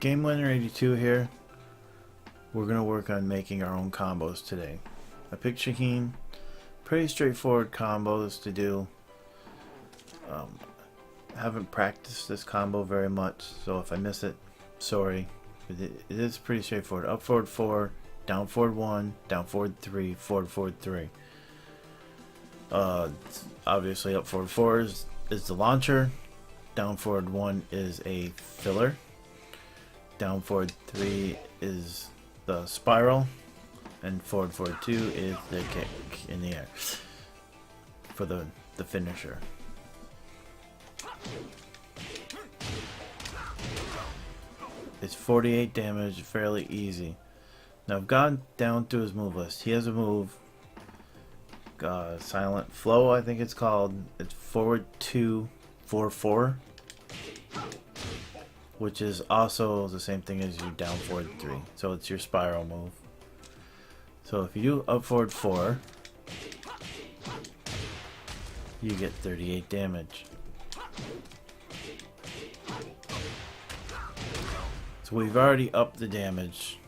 Game Winner 82 here. We're going to work on making our own combos today. I picked Shaheen. Pretty straightforward combos to do. I haven't practiced this combo very much, so if I miss it, sorry. It is pretty straightforward. Up forward 4, down forward 1, down forward 3, forward 3. Obviously up forward 4 is the launcher. Down forward 1 is a filler. Down forward 3 is the spiral. And forward 2 is the kick in the air for the finisher. It's 48 damage, fairly easy. Now I've gone down through his move list. He has a move, Silent Flow, I think it's called. It's forward 2, 4, which is also the same thing as your down forward 3. So it's your spiral move. So if you do up forward 4, you get 38 damage. So we've already upped the damage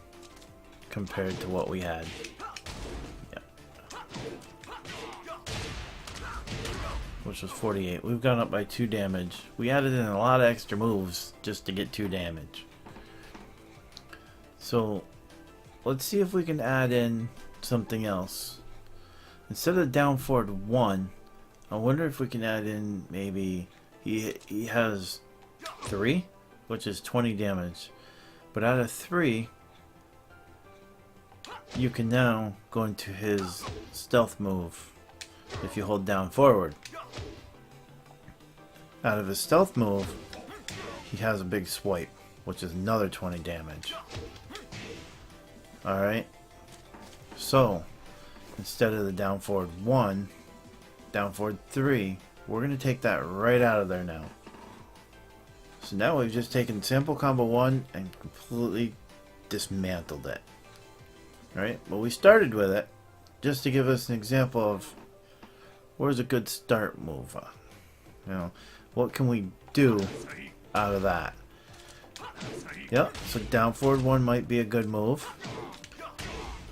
compared to what we had. Yep. Which was 48. We've gone up by 2 damage. We added in a lot of extra moves just to get 2 damage. So let's see if we can add in something else. Instead of down forward 1, I wonder if we can add in maybe he has 3, which is 20 damage. But out of 3, you can now go into his stealth move if you hold down forward. Out of his stealth move, he has a big swipe, which is another 20 damage. Alright, so instead of the down forward 1, down forward 3, we're going to take that right out of there now. So now we've just taken sample combo 1 and completely dismantled it. Alright, but we started with it just to give us an example of where's a good start move. You know, what can we do out of that? Yep, so down forward 1 might be a good move.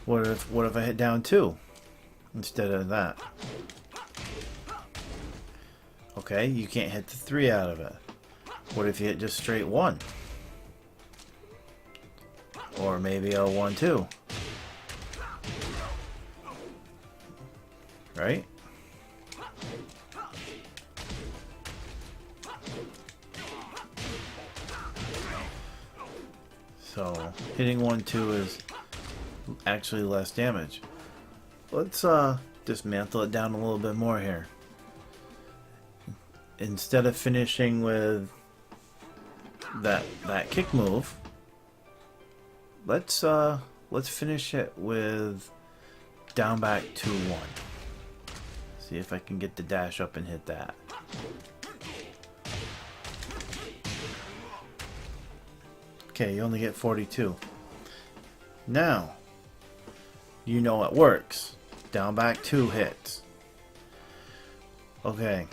What if I hit down 2 instead of that? Okay, you can't hit the 3 out of it. What if you hit just straight 1? Or maybe a 1, 2. Right? So hitting 1, 2 is actually less damage. Let's dismantle it down a little bit more here. Instead of finishing with that kick move, let's finish it with down back 2, 1. See if I can get the dash up and hit that. Okay, you only get 42. Now, you know it works. Down back 2 hits. Okay.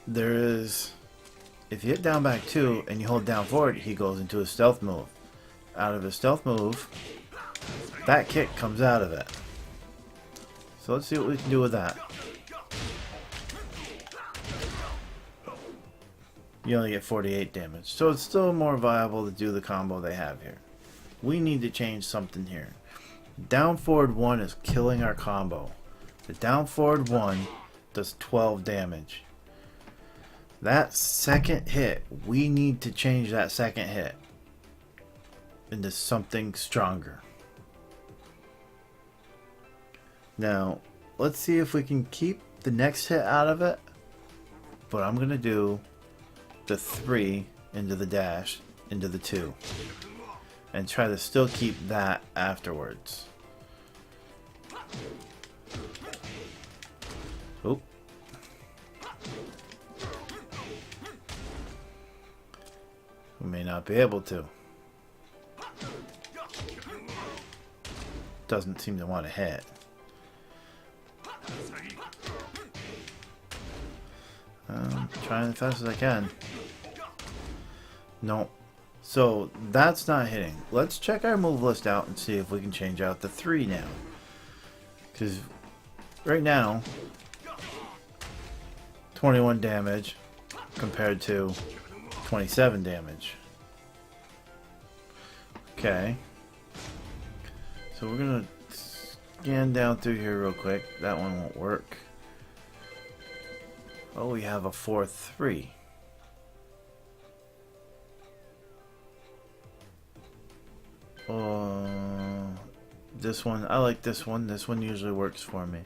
There is, if you hit down back 2 and you hold down forward, he goes into a stealth move. Out of his stealth move, that kick comes out of it. So let's see what we can do with that. You only get 48 damage. So it's still more viable to do the combo they have here. We need to change something here. Down forward 1 is killing our combo. The down forward 1 does 12 damage. That second hit, we need to change that second hit into something stronger. Now, let's see if we can keep the next hit out of it. But I'm going to do the 3 into the dash, into the 2. And try to still keep that afterwards. Oop. We may not be able to. Doesn't seem to want to hit. Trying as fast as I can. No. So that's not hitting. Let's check our move list out and see if we can change out the 3 now. Because right now, 21 damage compared to 27 damage. Okay. So we're going to scan down through here real quick. That one won't work. Oh, we have a 4-3. This one, I like this one. This one usually works for me.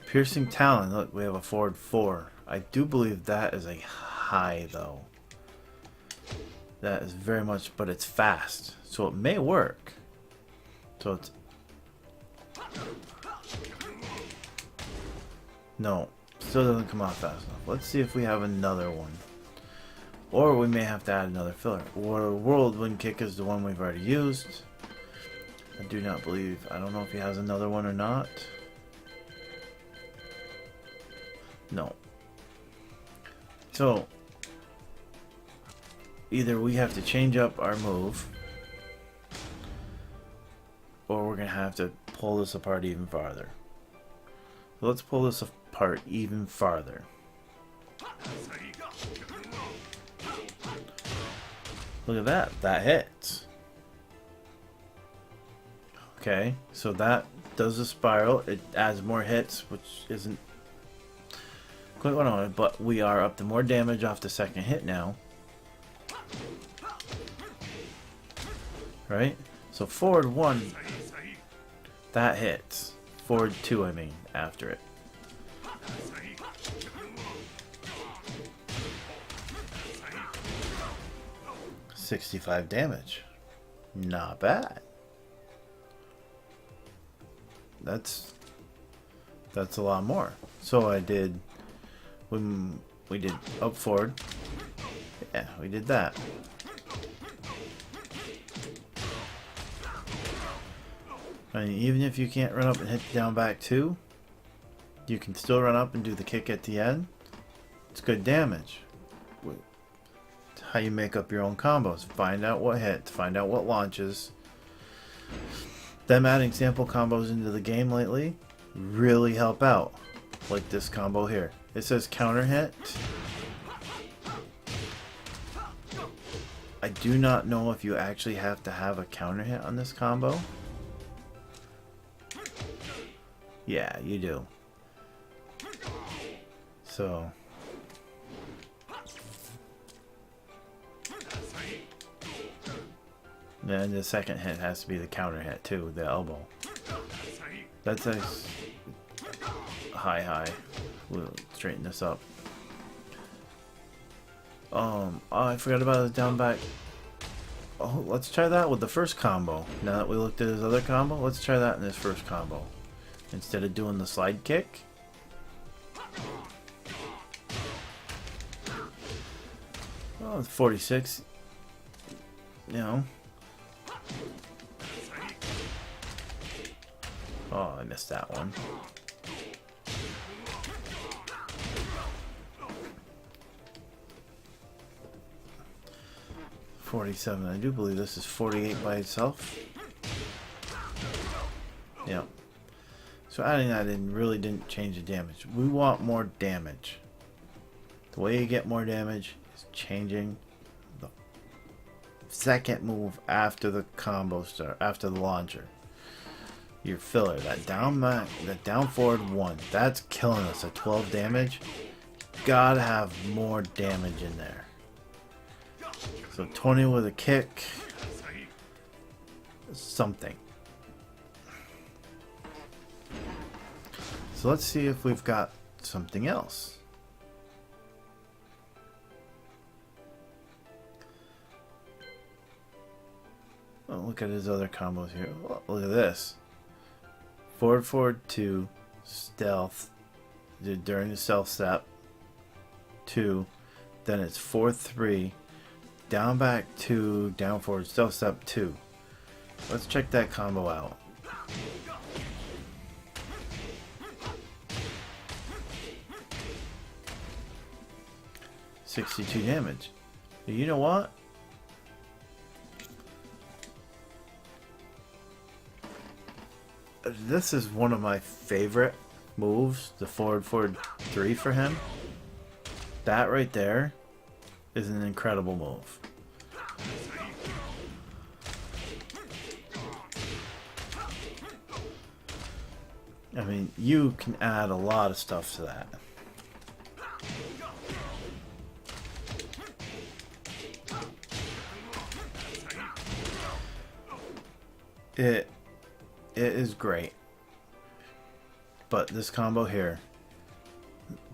Piercing Talon. Look, we have a 4-4. I do believe that is a high, though. That is very much, but it's fast. So it may work. So it's... No. Still doesn't come out fast enough. Let's see if we have another one. Or we may have to add another filler. Or Whirlwind Kick is the one we've already used. I do not believe... I don't know if he has another one or not. No. So, either we have to change up our move, or we're going to have to pull this apart even farther. So let's pull this apart even farther. Look at that. That hits. Okay, so that does a spiral. It adds more hits, which isn't quite what I wanted, but we are up to more damage off the second hit now. Right? So forward 1, that hits. Forward 2, I mean, after it. $65 damage. Not bad. That's a lot more. So I did when we did up forward. Yeah, we did that. I mean, even if you can't run up and hit the down back 2, you can still run up and do the kick at the end. It's good damage. It's how you make up your own combos. Find out what hits, find out what launches. Them adding sample combos into the game lately really help out. Like this combo here. It says counter hit. I do not know if you actually have to have a counter hit on this combo. Yeah, you do. So and the second hit has to be the counter hit too, the elbow. That's a high. We'll straighten this up. Oh, I forgot about the down back. Oh, let's try that with the first combo. Now that we looked at his other combo, let's try that in this first combo. Instead of doing the slide kick. Oh, it's 46. You know. Oh, I missed that one. $47. I do believe this is 48 by itself. Yep. So adding that in really didn't change the damage. We want more damage. The way you get more damage is changing the second move after the combo start, after the launcher. Your filler, that down forward 1, that's killing us at 12 damage. Gotta have more damage in there. So 20 with a kick, something. So let's see if we've got something else. Oh, look at his other combos here. Oh, look at this. Forward 2, stealth, during the stealth step, 2, then it's 4-3, down back 2, down forward, stealth step 2. Let's check that combo out. $62 damage. You know what? this is one of my favorite moves, the forward 3 for him. That right there is an incredible move. I mean, you can add a lot of stuff to that. It is great. But this combo here,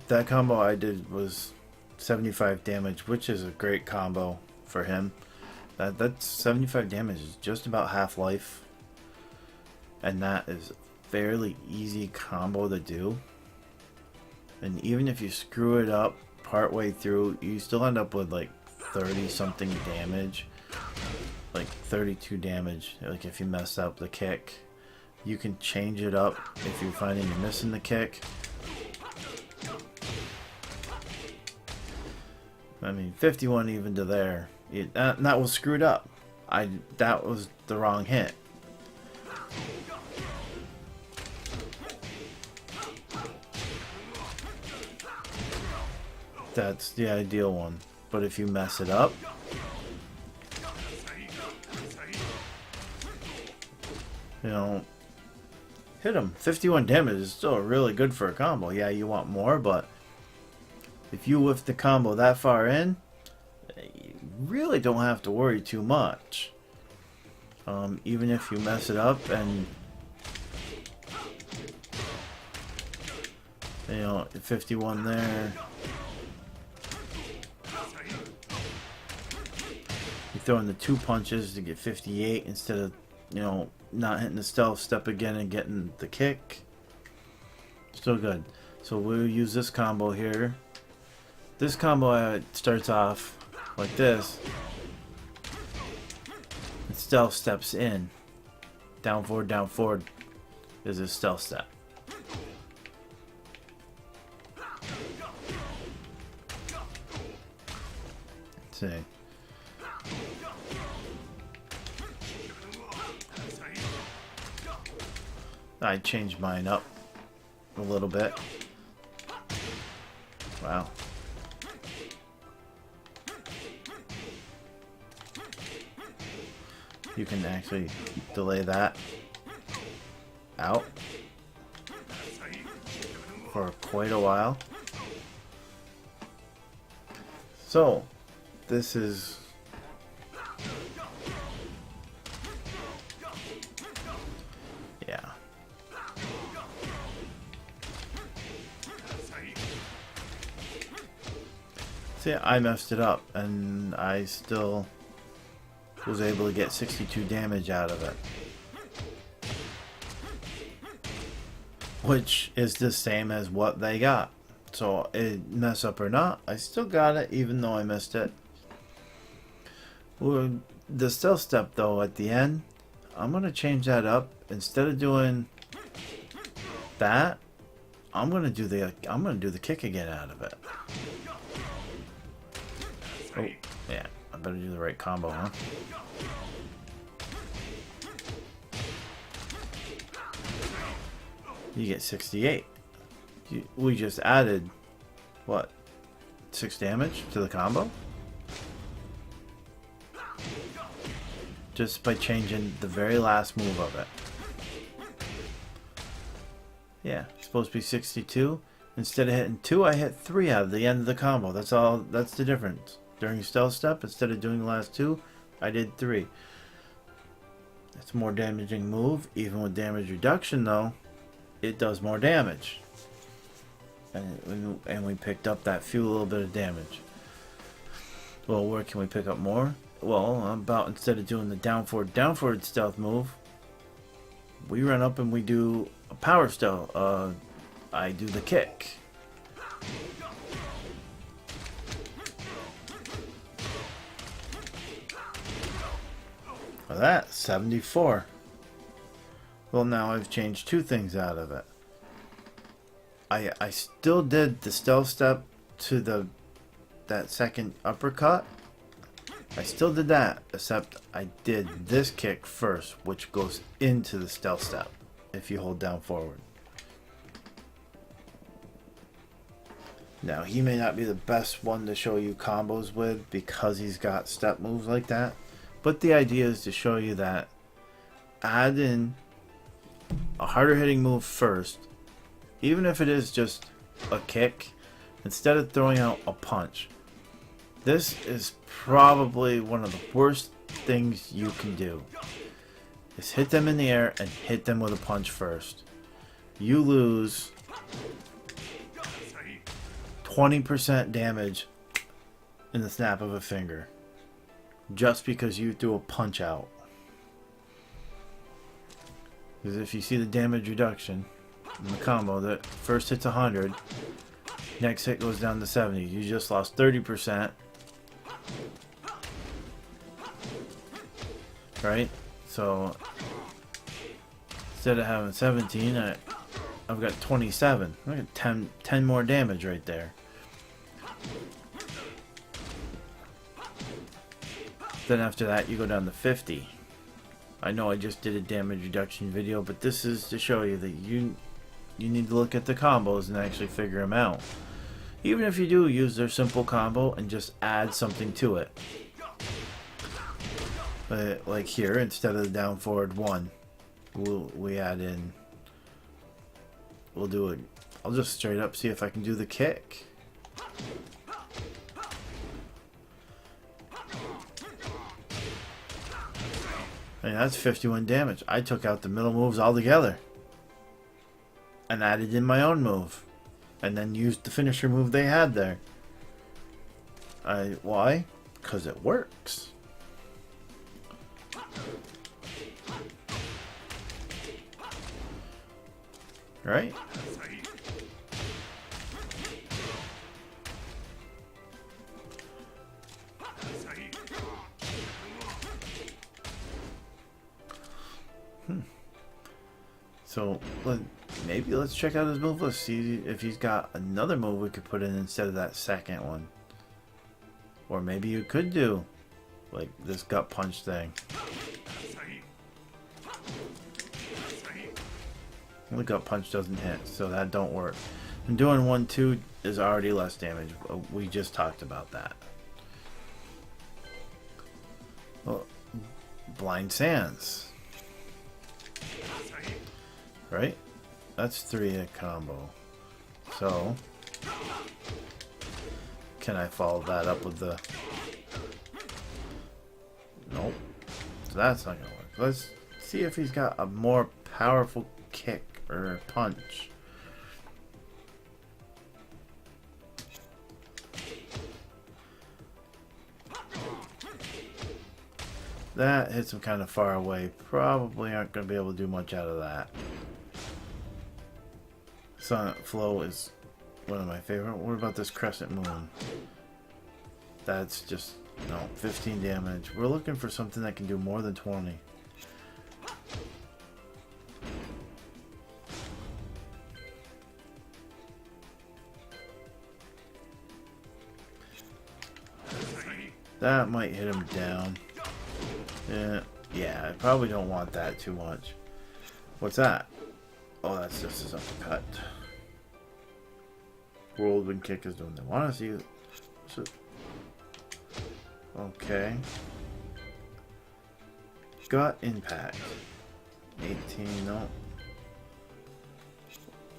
that combo I did was 75 damage, which is a great combo for him. That's 75 damage is just about half life. And that is fairly easy combo to do. And even if you screw it up partway through, you still end up with like 30 something damage. Like 32 damage. Like if you mess up the kick, you can change it up if you're finding you're missing the kick. I mean, 51 even to there. That was screwed up. That was the wrong hit. That's the ideal one. But if you mess it up, you know, hit him. 51 damage is still really good for a combo. Yeah, you want more, but if you whiff the combo that far in, you really don't have to worry too much. Even if you mess it up and, you know, 51 there. You throw in the 2 punches to get 58 instead of, you know, not hitting the stealth step again and getting the kick. Still good. So we'll use this combo here. This combo starts off like this. And stealth steps in. Down forward is a stealth step. Let's see. I changed mine up a little bit. Wow. You can actually delay that out for quite a while. So, this is see, I messed it up and I still was able to get 62 damage out of it, which is the same as what they got. So it mess up or not, I still got it even though I missed it. Well, the stealth step though at the end, I'm gonna change that up. Instead of doing that, I'm gonna do the kick again out of it. Oh, yeah, I better do the right combo, huh? You get 68. We just added, what, 6 damage to the combo? Just by changing the very last move of it. Yeah, it's supposed to be 62. Instead of hitting 2, I hit 3 out of the end of the combo. That's all, that's the difference. During stealth step, instead of doing the last 2, I did 3. It's a more damaging move. Even with damage reduction though, it does more damage. And we picked up that few little bit of damage. Well, where can we pick up more? Well, about instead of doing the down forward stealth move, we run up and we do a power stealth. I do the kick. For that, 74. Well, now I've changed 2 things out of it. I still did the stealth step to that second uppercut. I still did that, except I did this kick first, which goes into the stealth step if you hold down forward. Now, he may not be the best one to show you combos with because he's got step moves like that. But the idea is to show you that add in a harder hitting move first, even if it is just a kick, instead of throwing out a punch. This is probably one of the worst things you can do. Is hit them in the air and hit them with a punch first. You lose 20% damage in the snap of a finger just because you threw a punch out. Because if you see the damage reduction in the combo, that first hit's 100, next hit goes down to 70. You just lost 30%. Right? So instead of having 17, I've got 27. I got 10 more damage right there. Then after that, you go down to 50. I know I just did a damage reduction video, but this is to show you that you need to look at the combos and actually figure them out. Even if you do use their simple combo and just add something to it. Like here, instead of the down forward 1, we add in. We'll do it. I'll just straight up see if I can do the kick. I mean, that's 51 damage. I took out the middle moves altogether. And added in my own move. And then used the finisher move they had there. Why? Because it works. Right? So maybe let's check out his move list, see if he's got another move we could put in instead of that second one. Or maybe you could do like this gut punch thing. The gut punch doesn't hit, so that don't work. And doing 1-2 is already less damage. We just talked about that. Well, Blind Sands. Right? That's 3 a combo. So, can I follow that up with the... Nope. So that's not gonna work. Let's see if he's got a more powerful kick or punch. That hits him kind of far away. Probably aren't going to be able to do much out of that. Sonic Flow is one of my favorite. What about this Crescent Moon? That's just, no, 15 damage. We're looking for something that can do more than 20. That might hit him down. Yeah, I probably don't want that too much. What's that? Oh, that's just his uppercut. Whirlwind kick is doing that. Want to see it? Okay. Gut impact. 18, no.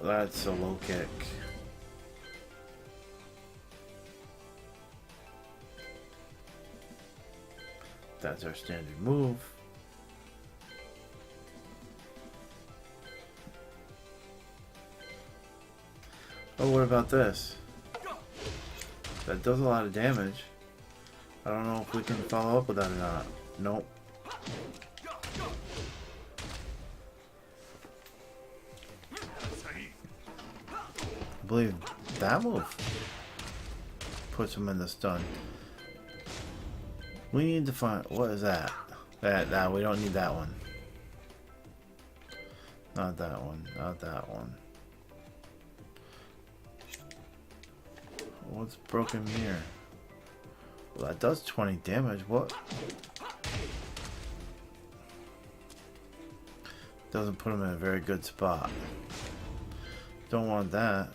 That's a low kick. That's our standard move. Oh, what about this? That does a lot of damage. I don't know if we can follow up with that or not. Nope. I believe that move puts him in the stun. We need to find... What is that? That we don't need that one. Not that one. Not that one. What's broken mirror? Well, that does 20 damage. What? Doesn't put him in a very good spot. Don't want that.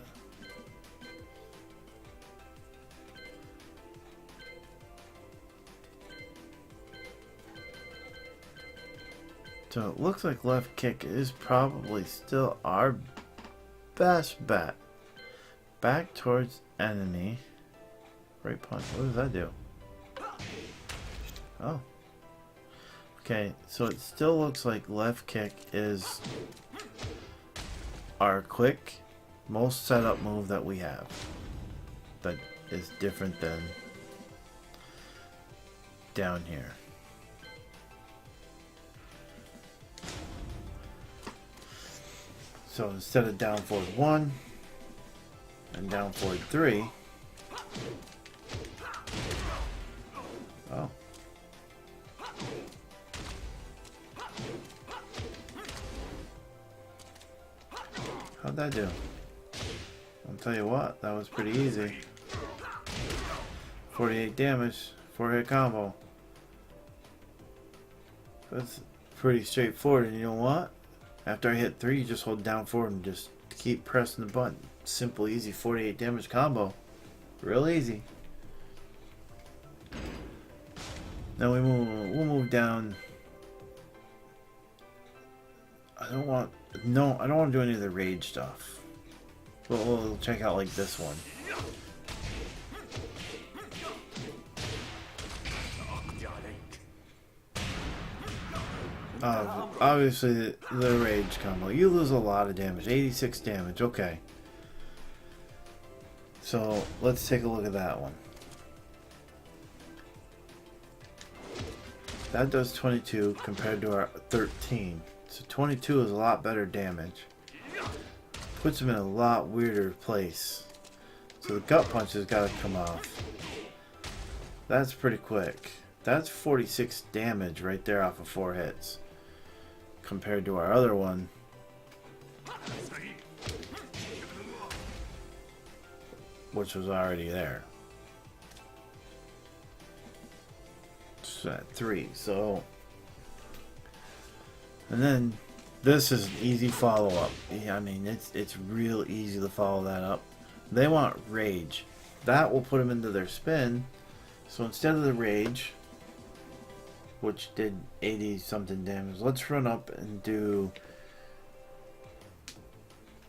So it looks like left kick is probably still our best bet. Back towards enemy. Right punch. What does that do? Oh. Okay, so it still looks like left kick is our quick, most setup move that we have. But is different than down here. So instead of down forward 1 and down forward 3. Oh. How'd that do? I'll tell you what, that was pretty easy. 48 damage, 4-hit combo. That's pretty straightforward, and you know what? After I hit 3, you just hold down forward and just keep pressing the button. Simple, easy 48 damage combo. Real easy. Now we'll move down. I don't want to do any of the rage stuff. We'll check out like this one. Obviously the rage combo. You lose a lot of damage. 86 damage. Okay. So let's take a look at that one. That does 22 compared to our 13. So 22 is a lot better damage. Puts him in a lot weirder place. So the gut punch has got to come off. That's pretty quick. That's 46 damage right there off of 4 hits. Compared to our other one. Which was already there. It's at 3, so. And then this is an easy follow-up. Yeah, I mean, it's real easy to follow that up. They want rage. That will put them into their spin. So instead of the rage, which did 80 something damage, let's run up and do.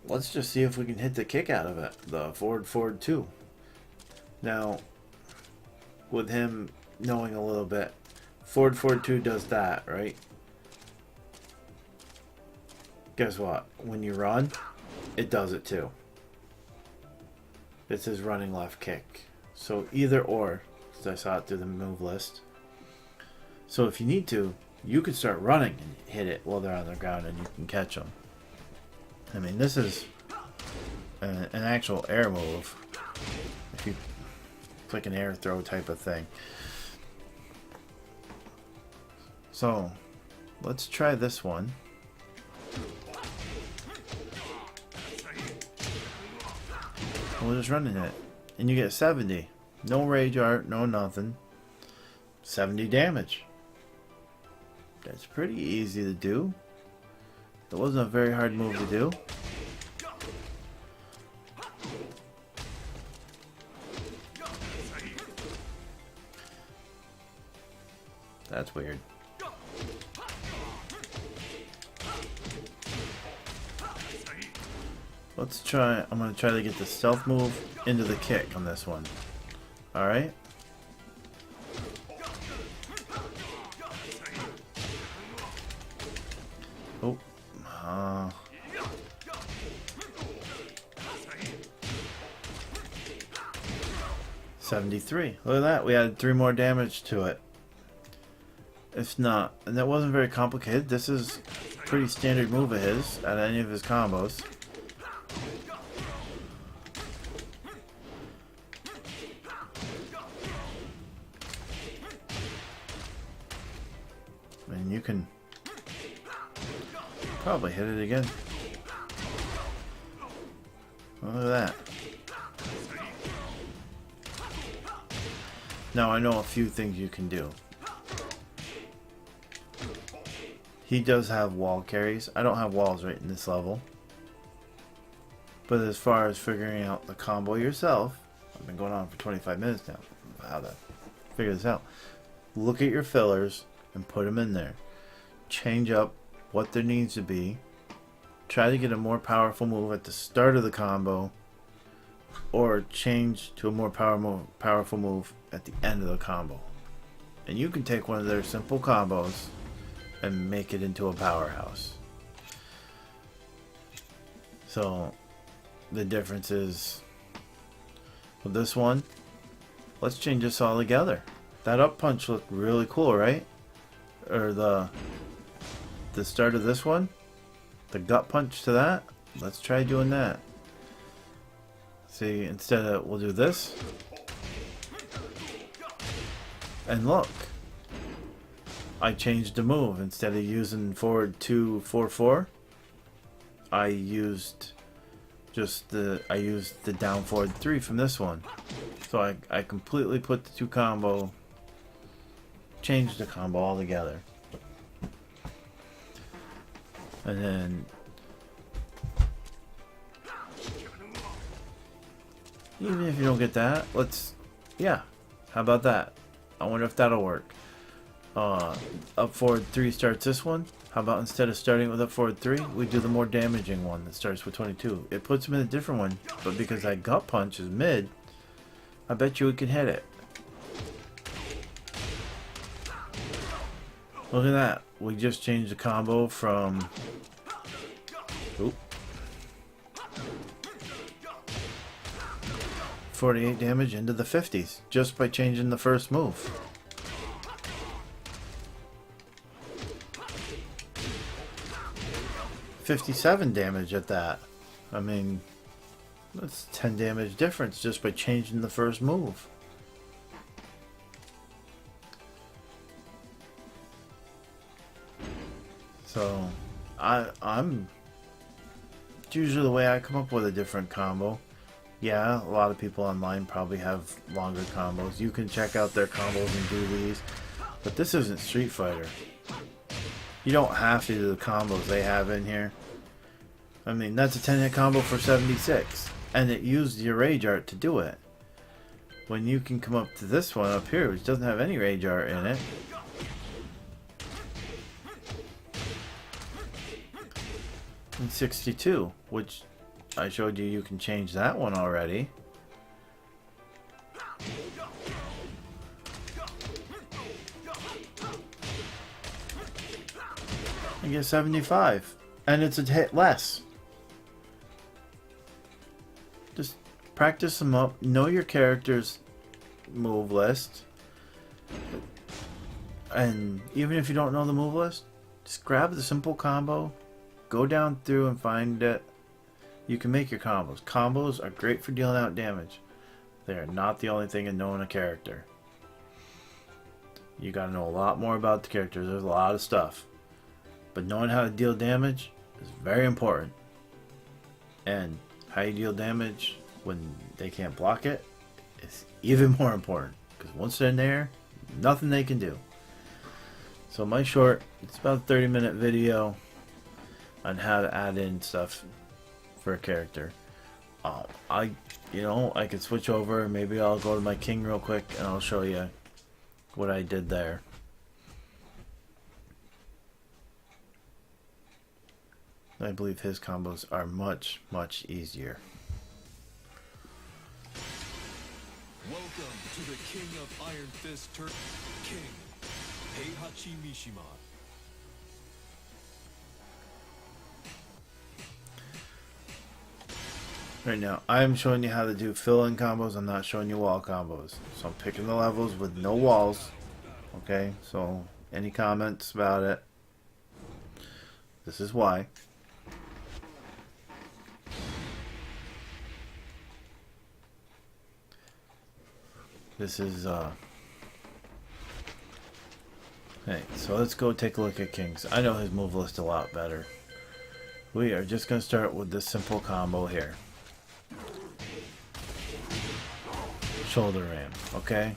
Let's just see if we can hit the kick out of it. The forward 2. Now, with him knowing a little bit, forward 2 does that, right? Guess what? When you run, it does it too. It's his running left kick. So either or, because I saw it through the move list. So if you need to, you could start running and hit it while they're on the ground and you can catch them. I mean, this is an actual air move. It's like an air throw type of thing. So, let's try this one. We'll just run in it. And you get 70. No rage art, no nothing. 70 damage. That's pretty easy to do. That wasn't a very hard move to do. That's weird. Let's try. I'm going to try to get the stealth move into the kick on this one. Alright. Oh. 73. Look at that. We added 3 more damage to it. If not, and that wasn't very complicated. This is a pretty standard move of his at any of his combos. And you can probably hit it again. Look at that. Now I know a few things you can do. He does have wall carries. I don't have walls right in this level. But as far as figuring out the combo yourself, I've been going on for 25 minutes now. How to figure this out. Look at your fillers and put them in there. Change up what there needs to be. Try to get a more powerful move at the start of the combo, or change to a more powerful move at the end of the combo. And you can take one of their simple combos and make it into a powerhouse. So the difference is with this one, let's change this all together. That up punch looked really cool, right? Or the start of this one, the gut punch to that. Let's try doing that. See, instead of, we'll do this. And look, I changed the move. Instead of using forward 2, 4, 4, I used the down forward 3 from this one. So I completely put the two combo, changed the combo all together. And then even if you don't get that, yeah, how about that? I wonder if that'll work. Up forward 3 starts this one. How about instead of starting with up forward 3, we do the more damaging one that starts with 22. It puts him in a different one, but because that gut punch is mid, I bet you we can hit it. Look at that. We just changed the combo from 48 damage into the 50s just by changing the first move. $57 damage at that. I mean, that's 10 damage difference just by changing the first move. So I'm it's usually the way I come up with a different combo. Yeah, a lot of people online probably have longer combos. You can check out their combos and do these, but this isn't Street Fighter. You don't have to do the combos they have in here. I mean, that's a 10-hit combo for 76, and it used your rage art to do it. When you can come up to this one up here, which doesn't have any rage art in it. And 62, which I showed you can change that one already. You get 75, and it's a hit less. Just practice them up. Know your character's move list. And even if you don't know the move list, just grab the simple combo, go down through and find it. You can make your combos. Combos are great for dealing out damage. They are not the only thing in knowing a character. You gotta know a lot more about the characters. There's a lot of stuff. But knowing how to deal damage is very important. And how you deal damage when they can't block it is even more important. Because once they're in there, nothing they can do. So my short, it's about a 30-minute video on how to add in stuff for a character. I could switch over. Maybe I'll go to my king real quick and I'll show you what I did there. I believe his combos are much, much easier. Welcome to the King of Iron Fist King, Heihachi Mishima. Right now, I'm showing you how to do fill-in combos. I'm not showing you wall combos. So I'm picking the levels with no walls. Okay, so any comments about it? This is why. This is, Hey, so let's go take a look at King's. I know his move list a lot better. We are just going to start with this simple combo here. Shoulder ram, okay?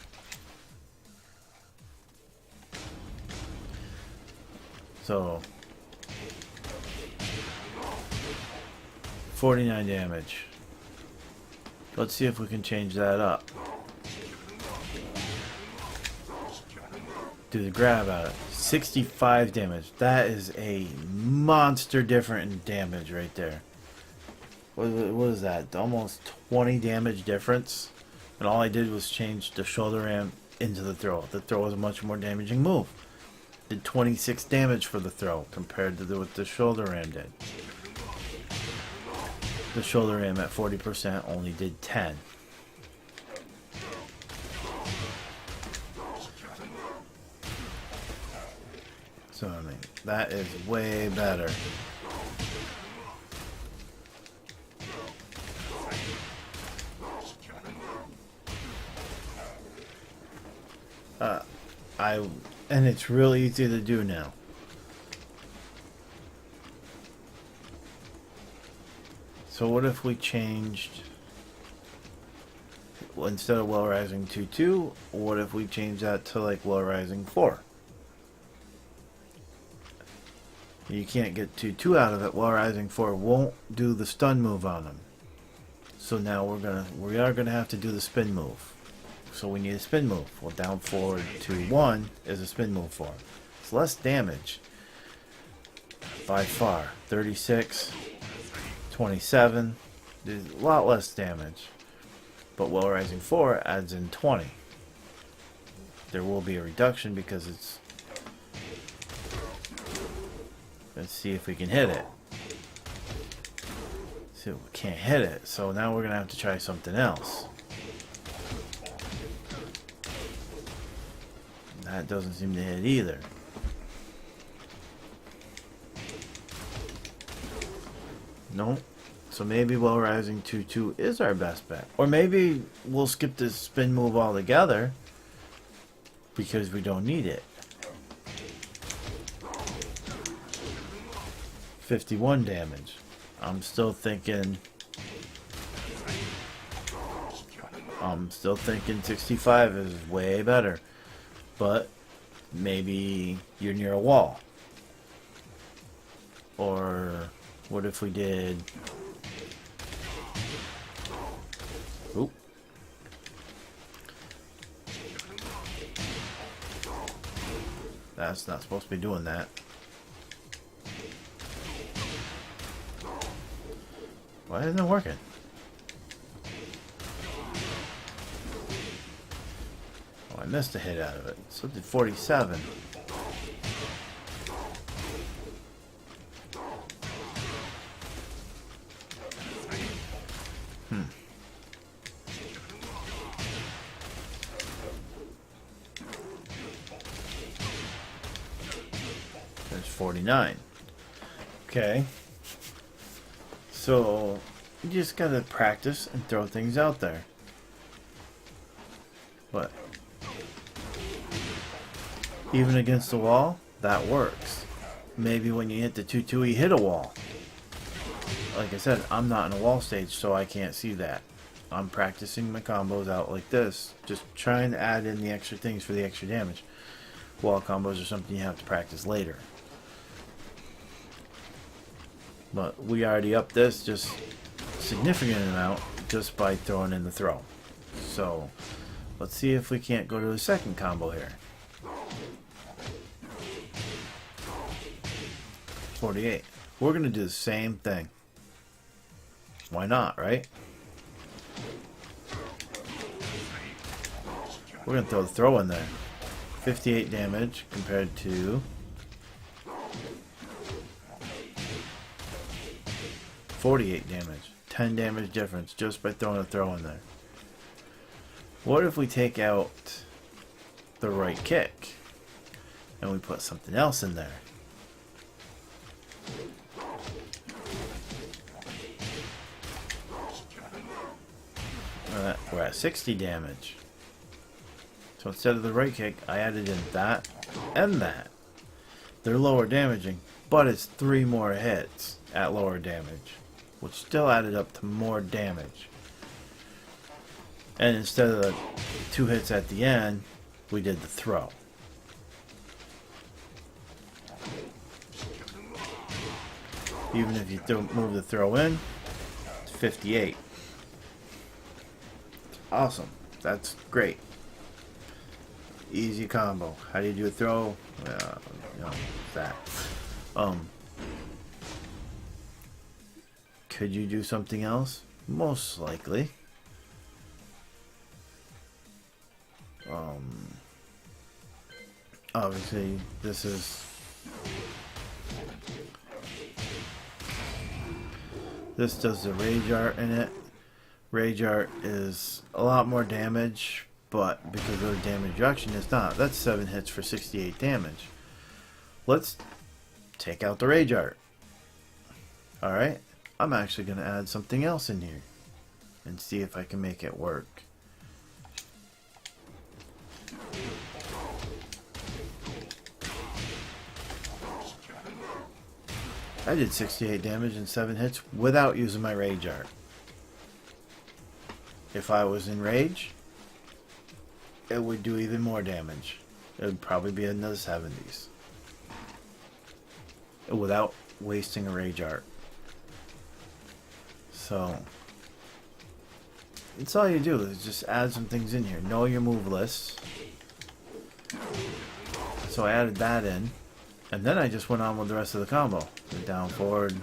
So, 49 damage. Let's see if we can change that up. Do the grab out. 65 damage. That is a monster difference in damage right there. What is that? Almost 20 damage difference. And all I did was change the shoulder ram into the throw. The throw was a much more damaging move. Did 26 damage for the throw compared to what the shoulder ram did. The shoulder ram at 40% only did 10. So I mean, that is way better. And it's really easy to do now. So what if we changed, well, instead of well rising 2-2, what if we change that to like well rising 4? You can't get 2-2 out of it. Well rising 4 won't do the stun move on him. So now we are gonna have to do the spin move. So we need a spin move. Well, down forward 2-1 is a spin move for him. It's less damage by far. 36, 27. There's a lot less damage. But well rising 4 adds in 20. There will be a reduction because it's... Let's see if we can hit it. See, we can't hit it. So now we're going to have to try something else. That doesn't seem to hit either. Nope. So maybe well rising 2-2 is our best bet. Or maybe we'll skip this spin move altogether because we don't need it. 51 damage. I'm still thinking 65 is way better. But maybe you're near a wall. Or what if we did... Oop. That's not supposed to be doing that. Why isn't it working? Oh, I missed a hit out of it. So did 47. There's 49. Okay. So, you just gotta practice and throw things out there. What? Even against the wall, that works. Maybe when you hit the 2-2, you hit a wall. Like I said, I'm not in a wall stage, so I can't see that. I'm practicing my combos out like this, just trying to add in the extra things for the extra damage. Wall combos are something you have to practice later. But we already upped this just a significant amount just by throwing in the throw. So let's see if we can't go to a second combo here. 48. We're going to do the same thing. Why not, right? We're going to throw the throw in there. 58 damage compared to 48 damage. 10 damage difference just by throwing a throw in there. What if we take out the right kick and we put something else in there? We're at 60 damage. So instead of the right kick, I added in that and that. They're lower damaging, but it's 3 more hits at lower damage, which still added up to more damage. And instead of the 2 hits at the end, we did the throw. Even if you move the throw in, 58. Awesome. That's great. Easy combo. How do you do a throw? You know, that. Could you do something else? Most likely. Obviously, this does the rage art in it. Rage art is a lot more damage, but because of the damage reduction, it's not. That's 7 hits for 68 damage. Let's take out the rage art. Alright, I'm actually going to add something else in here and see if I can make it work. I did 68 damage in 7 hits without using my rage art. If I was in rage, it would do even more damage. It would probably be in the 70s. Without wasting a rage art. So, it's all you do is just add some things in here. Know your move lists. So I added that in. And then I just went on with the rest of the combo. Down, forward,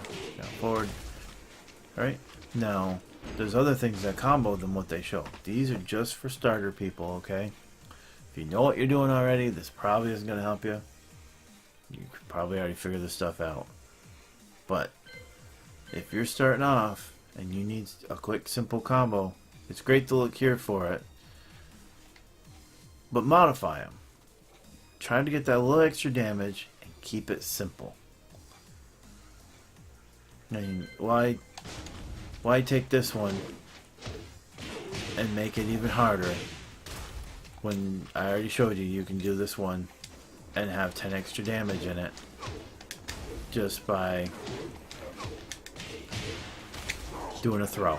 Right? Now, there's other things that combo than what they show. These are just for starter people, okay? If you know what you're doing already, this probably isn't going to help you. You could probably already figure this stuff out. But, if you're starting off, and you need a quick, simple combo, it's great to look here for it. But modify them. Try to get that little extra damage and keep it simple. I mean, why take this one and make it even harder when I already showed you can do this one and have 10 extra damage in it just by doing a throw.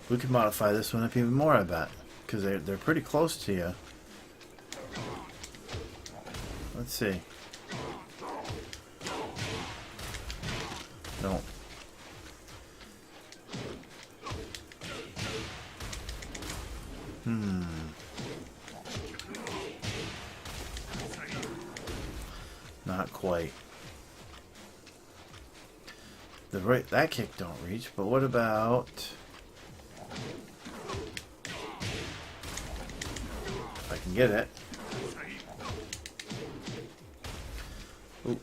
We could modify this one up even more, I bet, because they're pretty close to you. Let's see. No. Not quite. That kick don't reach, but what about if I can get it? Ooh.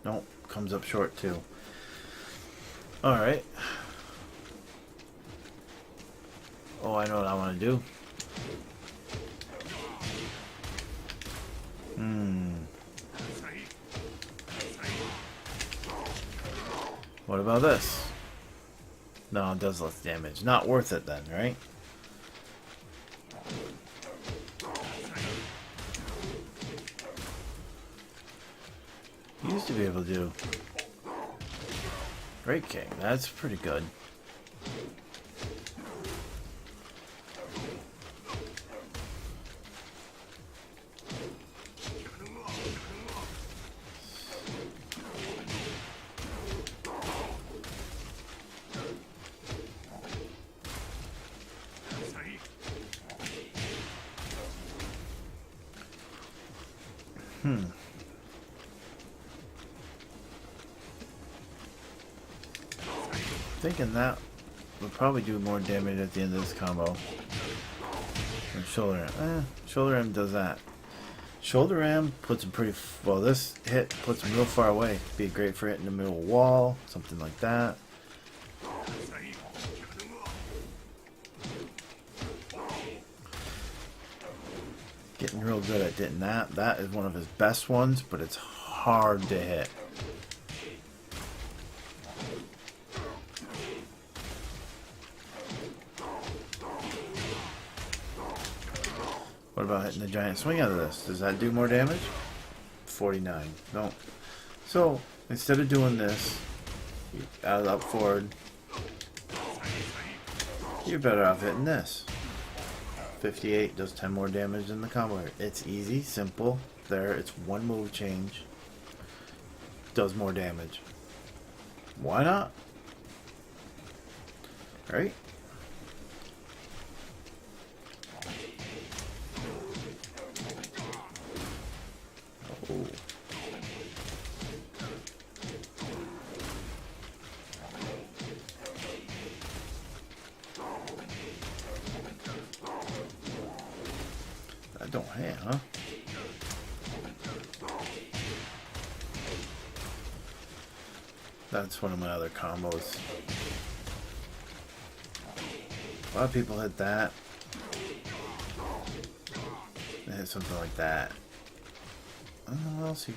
Nope, comes up short too. Alright. Oh, I know what I want to do. What about this? No, it does less damage. Not worth it then, right? Used to be able to do Great King. That's pretty good. Thinking that would probably do more damage at the end of this combo. And shoulder ram. Shoulder ram does that. Shoulder ram puts him pretty well. This hit puts him real far away. Be great for hitting the middle wall, something like that. Getting real good at hitting that. That is one of his best ones, but it's hard to hit. What about hitting the giant swing out of this? Does that do more damage? 49. No. So, instead of doing this, out up forward, you're better off hitting this. 58 does 10 more damage than the combo here. It's easy, simple, there. It's one move change. Does more damage. Why not? Right? Oh. That don't hit, huh? That's one of my other combos. A lot of people hit that. They hit something like that. I don't know what else you...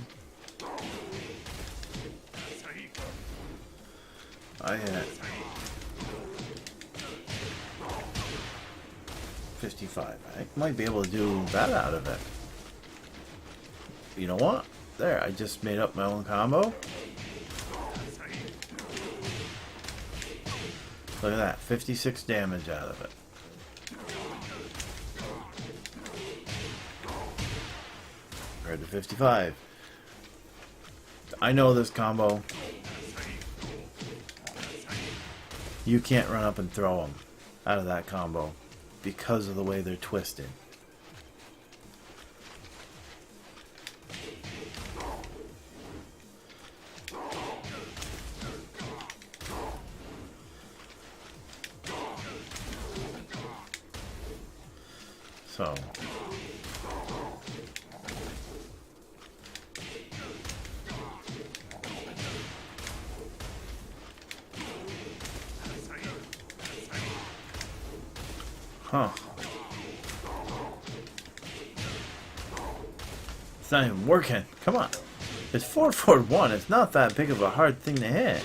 I hit 55. I might be able to do that out of it. You know what? There, I just made up my own combo. Look at that, 56 damage out of it. Compared to 55. I know this combo. You can't run up and throw them out of that combo because of the way they're twisted. So huh. It's not even working. Come on. It's 441. It's not that big of a hard thing to hit.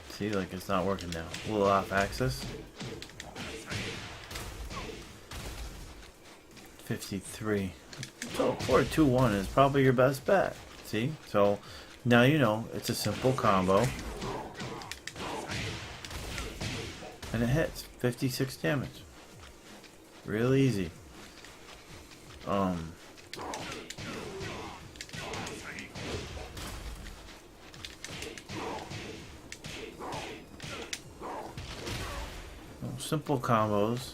See, like it's not working now. A little off axis. 53. So 4-2-1 is probably your best bet. See? So now you know it's a simple combo. And it hits 56 damage. Real easy. Simple combos.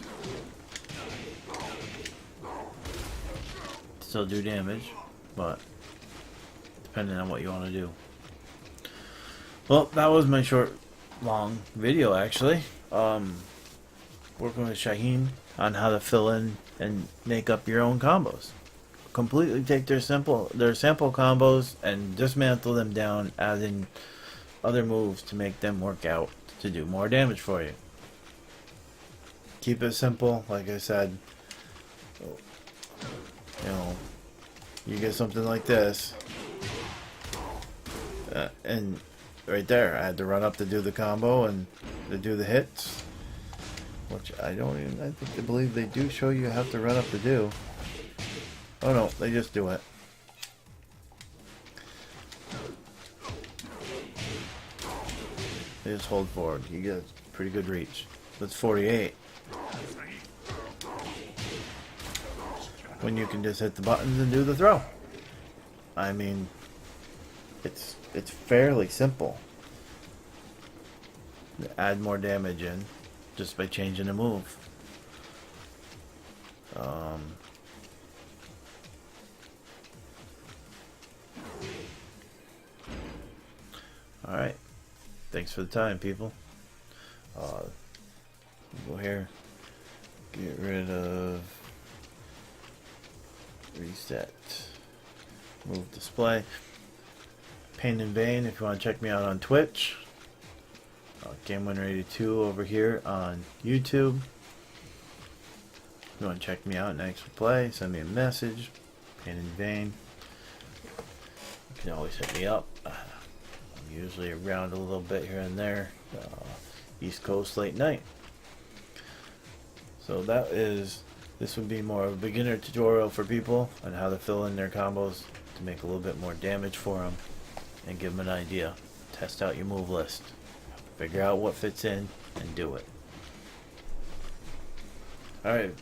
Still do damage, but depending on what you want to do. Well, that was my long video actually. Working with Shaheen on how to fill in and make up your own combos. Completely take their sample combos and dismantle them down, add in other moves to make them work out to do more damage for you. Keep it simple, like I said. You know, you get something like this, and right there, I had to run up to do the combo and to do the hits, which I think they believe they do show you have to run up to do. Oh no, they just do it. They just hold forward. You get pretty good reach. That's 48. When you can just hit the buttons and do the throw. I mean, it's fairly simple. Add more damage in just by changing a move. Alright. Thanks for the time, people. Go here. Get rid of reset. Move display. Pain in Vain if you want to check me out on Twitch. Game182 over here on YouTube. If you want to check me out next for play, send me a message. Pain in Vain. You can always hit me up. I'm usually around a little bit here and there. East Coast late night. So this would be more of a beginner tutorial for people on how to fill in their combos to make a little bit more damage for them and give them an idea. Test out your move list. Figure out what fits in and do it. Alright,